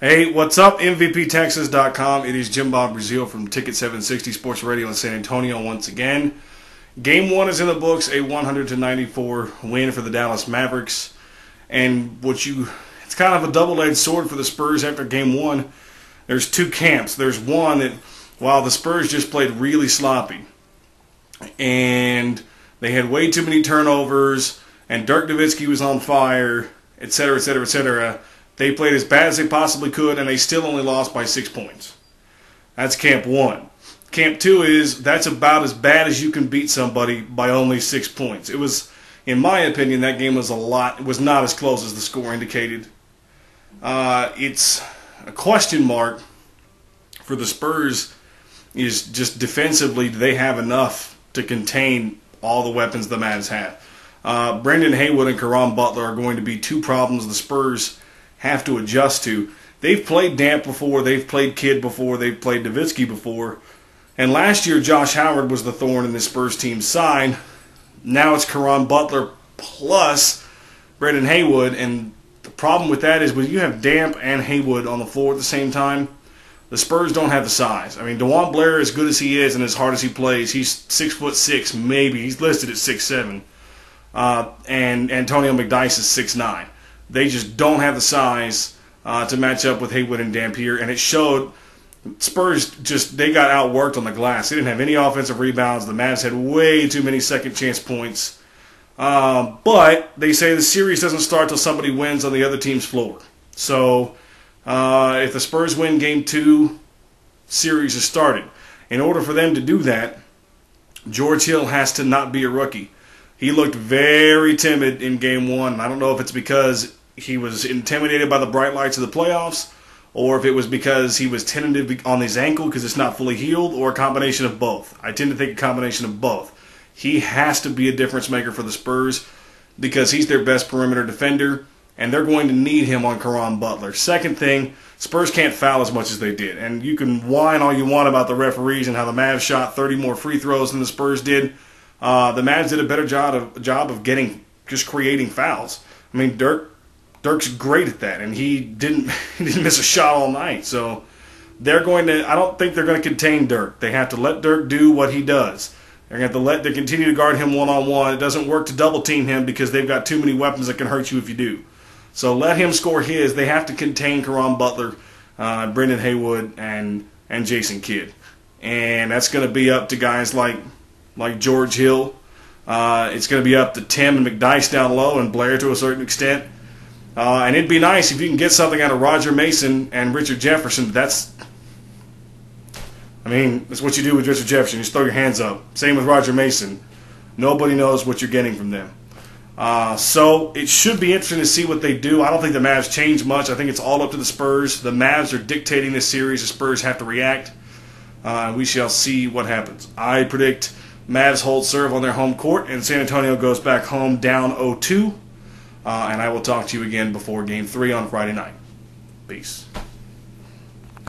Hey, what's up? MVPTexas.com. It is Jim Bob Breazale from Ticket 760 Sports Radio in San Antonio once again. Game 1 is in the books, a 100-94 win for the Dallas Mavericks. And it's kind of a double-edged sword for the Spurs after Game 1. There's two camps. There's one that, while the Spurs just played really sloppy, and they had way too many turnovers, and Dirk Nowitzki was on fire, etc., etc., etc., they played as bad as they possibly could, and they still only lost by 6 points. That's Camp 1. Camp 2 is that's about as bad as you can beat somebody by only 6 points. It was, in my opinion, that game was it was not as close as the score indicated. It's a question mark for the Spurs is just defensively, do they have enough to contain all the weapons the Mavs have? Brendan Haywood and Caron Butler are going to be two problems the Spurs have to adjust to. They've played Damp before, they've played Kidd before, they've played Nowitzki before. And last year, Josh Howard was the thorn in the Spurs team's side. Now it's Caron Butler plus Brendan Haywood. And the problem with that is when you have Damp and Haywood on the floor at the same time, the Spurs don't have the size. I mean, DeJuan Blair, as good as he is and as hard as he plays, he's 6'6", maybe. He's listed at 6'7". And Antonio McDyess is 6'9". They just don't have the size to match up with Haywood and Dampier, and it showed. Spurs they got outworked on the glass. They didn't have any offensive rebounds. The Mavs had way too many second chance points. But they say the series doesn't start till somebody wins on the other team's floor. So if the Spurs win Game 2, series is started. In order for them to do that, George Hill has to not be a rookie. He looked very timid in Game 1. I don't know if it's because he was intimidated by the bright lights of the playoffs, or if it was because he was tentative on his ankle because it's not fully healed, or a combination of both. I tend to think a combination of both. He has to be a difference maker for the Spurs because he's their best perimeter defender, and they're going to need him on Caron Butler. Second thing, Spurs can't foul as much as they did. And you can whine all you want about the referees and how the Mavs shot 30 more free throws than the Spurs did. The Mavs did a better job of just creating fouls. I mean, Dirk's great at that, and he didn't miss a shot all night. So I don't think they're going to contain Dirk. They have to let Dirk do what he does. They're going to have to continue to guard him one-on-one. It doesn't work to double-team him because they've got too many weapons that can hurt you if you do. So let him score his. They have to contain Caron Butler, Brendan Haywood, and Jason Kidd. And that's going to be up to guys like George Hill. It's going to be up to Tim and McDyess down low and Blair to a certain extent. And it'd be nice if you can get something out of Roger Mason and Richard Jefferson. That's what you do with Richard Jefferson. You just throw your hands up. Same with Roger Mason. Nobody knows what you're getting from them. So it should be interesting to see what they do. I don't think the Mavs change much. I think it's all up to the Spurs. The Mavs are dictating this series. The Spurs have to react. We shall see what happens. I predict Mavs hold serve on their home court, and San Antonio goes back home down 0-2. And I will talk to you again before Game 3 on Friday night. Peace.